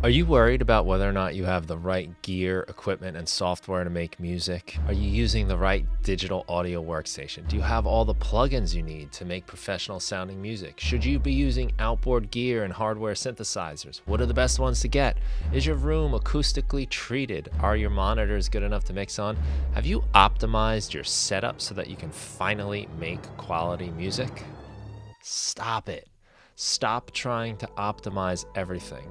Are you worried about whether or not you have the right gear, equipment, and software to make music? Are you using the right digital audio workstation? Do you have all the plugins you need to make professional sounding music? Should you be using outboard gear and hardware synthesizers? What are the best ones to get? Is your room acoustically treated? Are your monitors good enough to mix on? Have you optimized your setup so that you can finally make quality music? Stop it. Stop trying to optimize everything.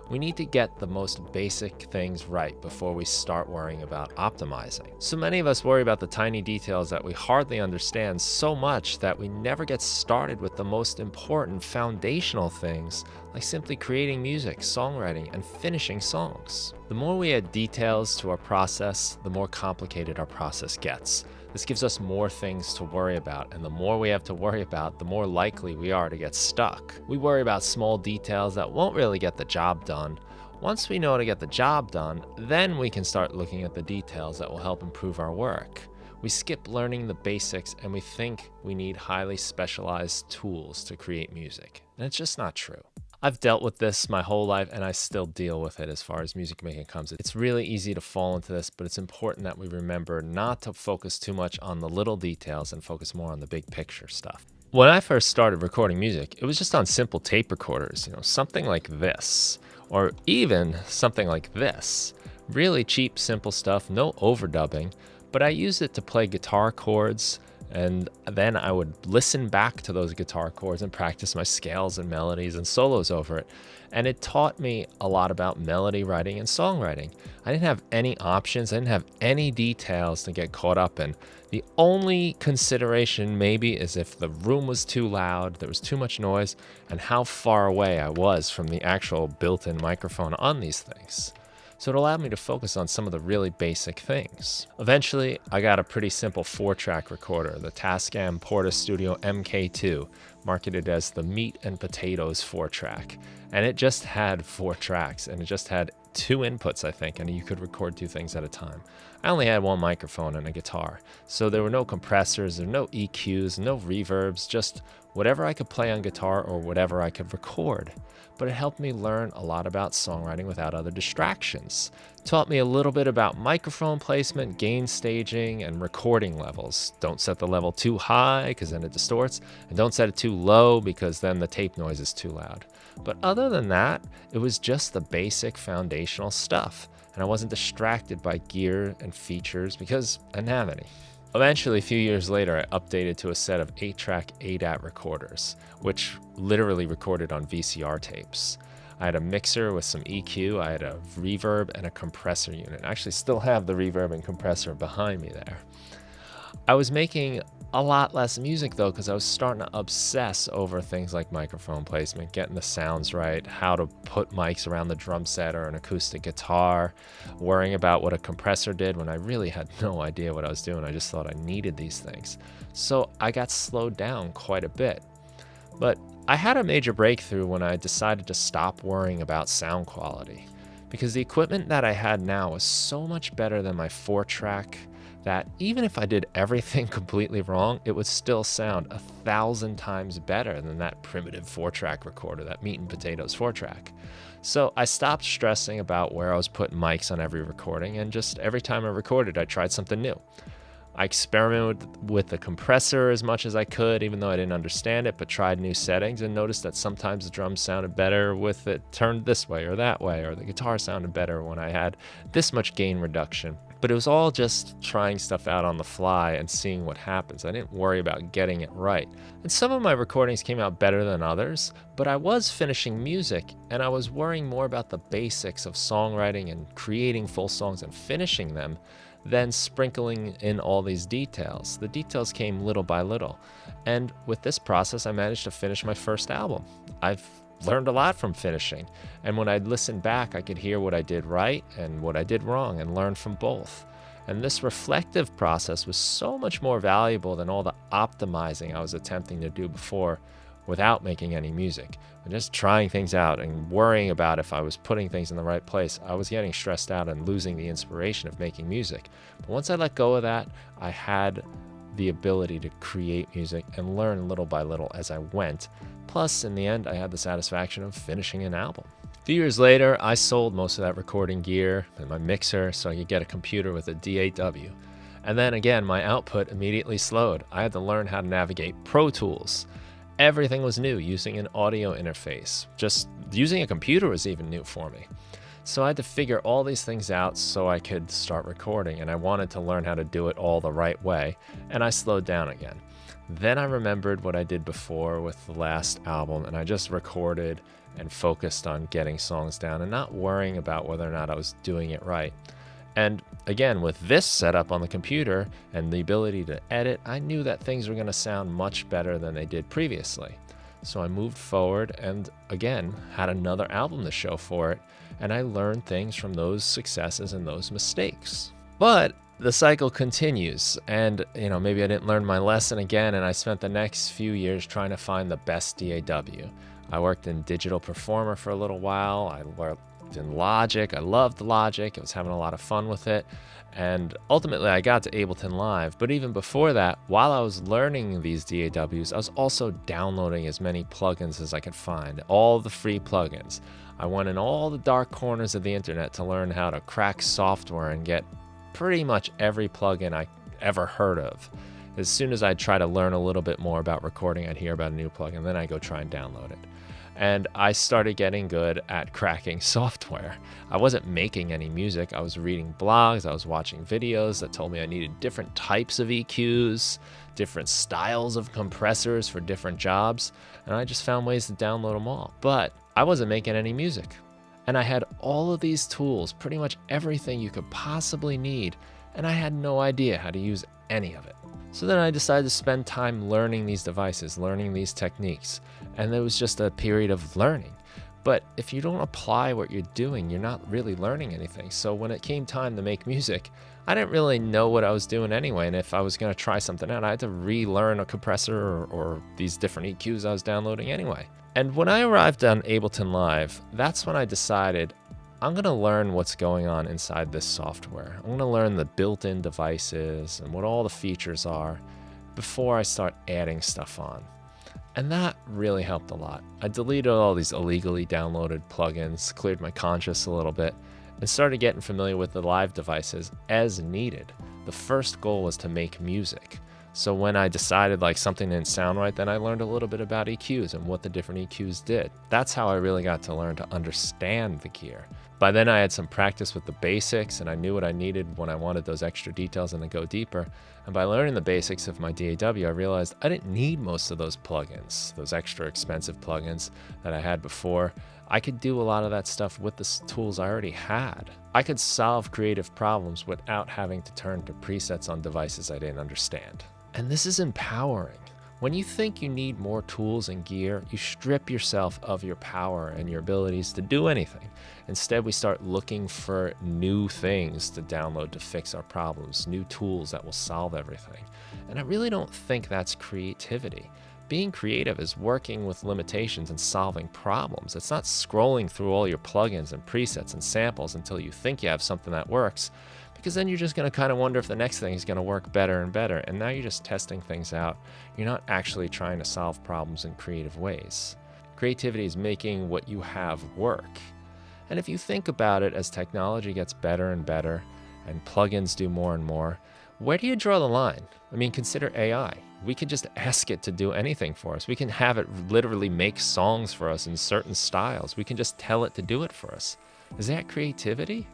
We need to get the most basic things right before we start worrying about optimizing. So many of us worry about the tiny details that we hardly understand so much that we never get started with the most important foundational things, like simply creating music, songwriting, and finishing songs. The more we add details to our process, the more complicated our process gets. This gives us more things to worry about, and the more we have to worry about, the more likely we are to get stuck. We worry about small details that won't really get the job done. Once we know how to get the job done, then we can start looking at the details that will help improve our work. We skip learning the basics and we think we need highly specialized tools to create music, and it's just not true. I've dealt with this my whole life, and I still deal with it as far as music making comes. It's really easy to fall into this, but it's important that we remember not to focus too much on the little details and focus more on the big picture stuff. When I first started recording music, it was just on simple tape recorders, something like this, or even something like this. Really cheap, simple stuff, no overdubbing, but I used it to play guitar chords, and then I would listen back to those guitar chords and practice my scales and melodies and solos over it. And it taught me a lot about melody writing and songwriting. I didn't have any options. I didn't have any details to get caught up in. The only consideration maybe is if the room was too loud, there was too much noise, and how far away I was from the actual built-in microphone on these things. So it allowed me to focus on some of the really basic things. Eventually, I got a pretty simple 4-track recorder, the Tascam Porta Studio MK2, marketed as the meat and potatoes 4-track. And it just had 4 tracks, and it just had 2 inputs, I think, and you could record 2 things at a time. I only had 1 microphone and a guitar, so there were no compressors, there were no EQs, no reverbs, just whatever I could play on guitar or whatever I could record. But it helped me learn a lot about songwriting without other distractions. It taught me a little bit about microphone placement, gain staging, and recording levels. Don't set the level too high because then it distorts, and don't set it too low because then the tape noise is too loud. But other than that, it was just the basic foundational stuff, and I wasn't distracted by gear and features because I didn't have any. Eventually, a few years later, I updated to a set of 8-track ADAT recorders, which literally recorded on VCR tapes. I had a mixer with some EQ, I had a reverb, and a compressor unit. I actually still have the reverb and compressor behind me there. I was making a lot less music though, because I was starting to obsess over things like microphone placement, getting the sounds right, how to put mics around the drum set or an acoustic guitar, worrying about what a compressor did when I really had no idea what I was doing. I just thought I needed these things. So I got slowed down quite a bit. But I had a major breakthrough when I decided to stop worrying about sound quality, because the equipment that I had now was so much better than my 4-track that even if I did everything completely wrong, it would still sound 1,000 times better than that primitive 4-track recorder, that meat and potatoes 4-track. So I stopped stressing about where I was putting mics on every recording, and just every time I recorded, I tried something new. I experimented with the compressor as much as I could, even though I didn't understand it, but tried new settings and noticed that sometimes the drums sounded better with it turned this way or that way, or the guitar sounded better when I had this much gain reduction. But it was all just trying stuff out on the fly and seeing what happens. I didn't worry about getting it right. And some of my recordings came out better than others, but I was finishing music and I was worrying more about the basics of songwriting and creating full songs and finishing them than sprinkling in all these details. The details came little by little. And with this process, I managed to finish my first album. I've learned a lot from finishing. And when I'd listen back, I could hear what I did right and what I did wrong and learn from both. And this reflective process was so much more valuable than all the optimizing I was attempting to do before without making any music. And just trying things out and worrying about if I was putting things in the right place, I was getting stressed out and losing the inspiration of making music. But once I let go of that, I had the ability to create music and learn little by little as I went. Plus, in the end, I had the satisfaction of finishing an album. A few years later, I sold most of that recording gear and my mixer so I could get a computer with a DAW. And then again, my output immediately slowed. I had to learn how to navigate Pro Tools. Everything was new, using an audio interface. Just using a computer was even new for me. So I had to figure all these things out so I could start recording, and I wanted to learn how to do it all the right way, and I slowed down again. Then I remembered what I did before with the last album, and I just recorded and focused on getting songs down and not worrying about whether or not I was doing it right. And again, with this setup on the computer and the ability to edit, I knew that things were going to sound much better than they did previously. So I moved forward and again had another album to show for it, and I learned things from those successes and those mistakes. But the cycle continues, and maybe I didn't learn my lesson again, and I spent the next few years trying to find the best DAW. I worked in Digital Performer for a little while. I worked in Logic. I loved Logic. I was having a lot of fun with it. And ultimately, I got to Ableton Live. But even before that, while I was learning these DAWs, I was also downloading as many plugins as I could find, all the free plugins. I went in all the dark corners of the internet to learn how to crack software and get pretty much every plugin I ever heard of. As soon as I'd try to learn a little bit more about recording, I'd hear about a new plugin, then I'd go try and download it. And I started getting good at cracking software. I wasn't making any music. I was reading blogs. I was watching videos that told me I needed different types of EQs, different styles of compressors for different jobs. And I just found ways to download them all. But I wasn't making any music. And I had all of these tools, pretty much everything you could possibly need. And I had no idea how to use any of it. So then I decided to spend time learning these devices, learning these techniques. And it was just a period of learning. But if you don't apply what you're doing, you're not really learning anything. So when it came time to make music, I didn't really know what I was doing anyway. And if I was going to try something out, I had to relearn a compressor or these different EQs I was downloading anyway. And when I arrived on Ableton Live, that's when I decided I'm going to learn what's going on inside this software. I'm going to learn the built-in devices and what all the features are before I start adding stuff on. And that really helped a lot. I deleted all these illegally downloaded plugins, cleared my conscience a little bit, and started getting familiar with the live devices as needed. The first goal was to make music. So when I decided something didn't sound right, then I learned a little bit about EQs and what the different EQs did. That's how I really got to learn to understand the gear. By then I had some practice with the basics and I knew what I needed when I wanted those extra details and to go deeper. And by learning the basics of my DAW, I realized I didn't need most of those plugins, those extra expensive plugins that I had before. I could do a lot of that stuff with the tools I already had. I could solve creative problems without having to turn to presets on devices I didn't understand. And this is empowering. When you think you need more tools and gear, you strip yourself of your power and your abilities to do anything. Instead, we start looking for new things to download to fix our problems, new tools that will solve everything. And I really don't think that's creativity. Being creative is working with limitations and solving problems. It's not scrolling through all your plugins and presets and samples until you think you have something that works, because then you're just going to kind of wonder if the next thing is going to work better and better. And now you're just testing things out. You're not actually trying to solve problems in creative ways. Creativity is making what you have work. And if you think about it, as technology gets better and better and plugins do more and more, where do you draw the line? I mean, consider AI. We can just ask it to do anything for us. We can have it literally make songs for us in certain styles. We can just tell it to do it for us. Is that creativity?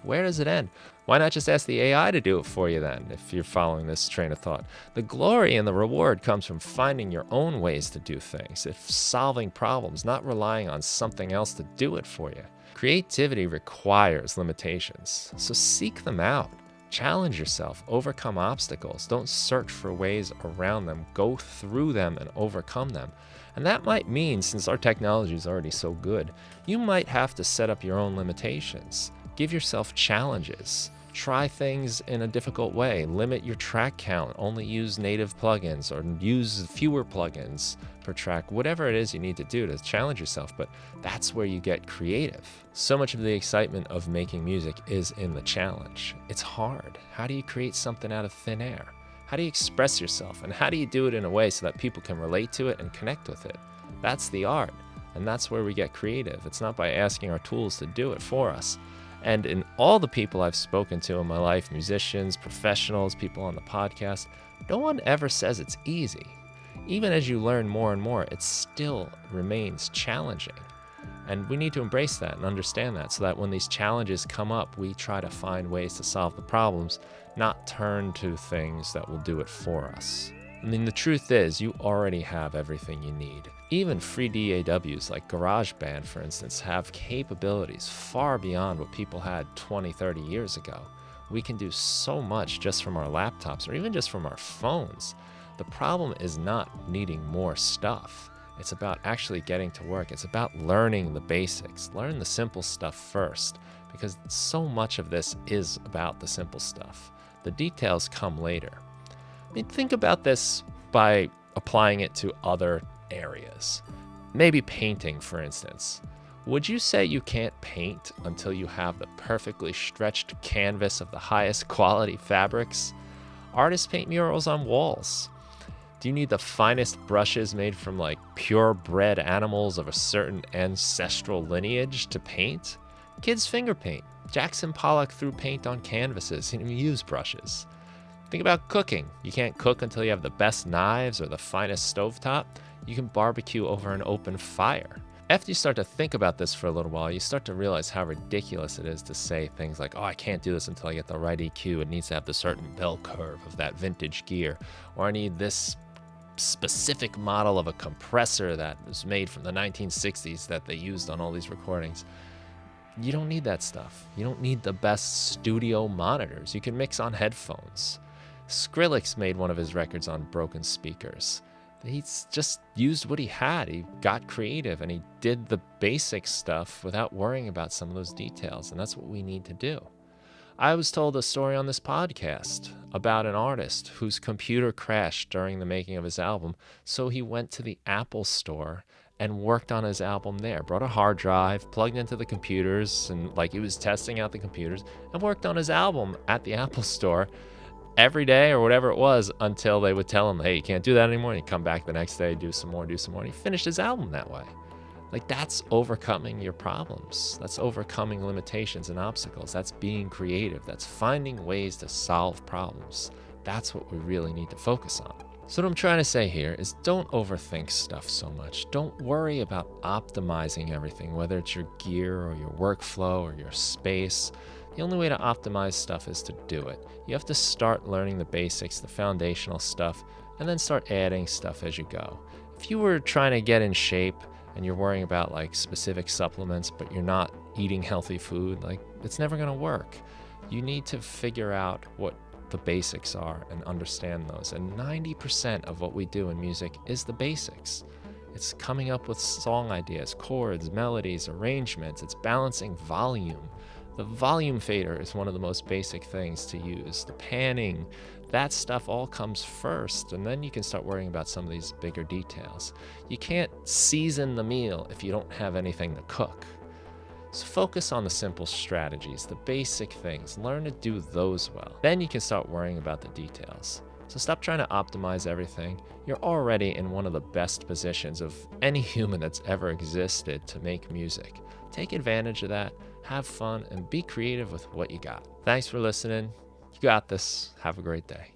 Where does it end? Why not just ask the AI to do it for you then, if you're following this train of thought? The glory and the reward comes from finding your own ways to do things, if solving problems, not relying on something else to do it for you. Creativity requires limitations, so seek them out. Challenge yourself, overcome obstacles. Don't search for ways around them. Go through them and overcome them. And that might mean, since our technology is already so good, you might have to set up your own limitations. Give yourself challenges. Try things in a difficult way. Limit your track count. Only use native plugins or use fewer plugins per track. Whatever it is you need to do to challenge yourself, but that's where you get creative. So much of the excitement of making music is in the challenge. It's hard. How do you create something out of thin air? How do you express yourself? And how do you do it in a way so that people can relate to it and connect with it? That's the art. And that's where we get creative. It's not by asking our tools to do it for us. And in all the people I've spoken to in my life, musicians, professionals, people on the podcast, no one ever says it's easy. Even as you learn more and more, it still remains challenging. And we need to embrace that and understand that so that when these challenges come up, we try to find ways to solve the problems, not turn to things that will do it for us. I mean, the truth is, you already have everything you need. Even free DAWs like GarageBand, for instance, have capabilities far beyond what people had 20, 30 years ago. We can do so much just from our laptops or even just from our phones. The problem is not needing more stuff. It's about actually getting to work. It's about learning the basics. Learn the simple stuff first, because so much of this is about the simple stuff. The details come later. I mean, think about this by applying it to other areas. Maybe painting, for instance. Would you say you can't paint until you have the perfectly stretched canvas of the highest quality fabrics? Artists paint murals on walls. Do you need the finest brushes made from like purebred animals of a certain ancestral lineage to paint? Kids finger paint. Jackson Pollock threw paint on canvases. He didn't even use brushes. Think about cooking. You can't cook until you have the best knives or the finest stovetop. You can barbecue over an open fire. After you start to think about this for a little while, you start to realize how ridiculous it is to say things like, oh, I can't do this until I get the right EQ. It needs to have the certain bell curve of that vintage gear. Or I need this specific model of a compressor that was made from the 1960s that they used on all these recordings. You don't need that stuff. You don't need the best studio monitors. You can mix on headphones. Skrillex made one of his records on broken speakers. He's just used what he had. He got creative and he did the basic stuff without worrying about some of those details. And that's what we need to do. I was told a story on this podcast about an artist whose computer crashed during the making of his album. So he went to the Apple store and worked on his album there. Brought a hard drive, plugged into the computers, and like he was testing out the computers, and worked on his album at the Apple store every day or whatever it was until they would tell him, hey, you can't do that anymore. And he'd come back the next day, do some more. And he finished his album that way. Like, that's overcoming your problems. That's overcoming limitations and obstacles. That's being creative. That's finding ways to solve problems. That's what we really need to focus on. So what I'm trying to say here is don't overthink stuff so much. Don't worry about optimizing everything, whether it's your gear or your workflow or your space. The only way to optimize stuff is to do it. You have to start learning the basics, the foundational stuff, and then start adding stuff as you go. If you were trying to get in shape and you're worrying about like specific supplements, but you're not eating healthy food, like it's never going to work. You need to figure out what the basics are and understand those. And 90% of what we do in music is the basics. It's coming up with song ideas, chords, melodies, arrangements. It's balancing volume. The volume fader is one of the most basic things to use. The panning, that stuff all comes first, and then you can start worrying about some of these bigger details. You can't season the meal if you don't have anything to cook. So focus on the simple strategies, the basic things. Learn to do those well. Then you can start worrying about the details. So stop trying to optimize everything. You're already in one of the best positions of any human that's ever existed to make music. Take advantage of that, have fun, and be creative with what you got. Thanks for listening. You got this. Have a great day.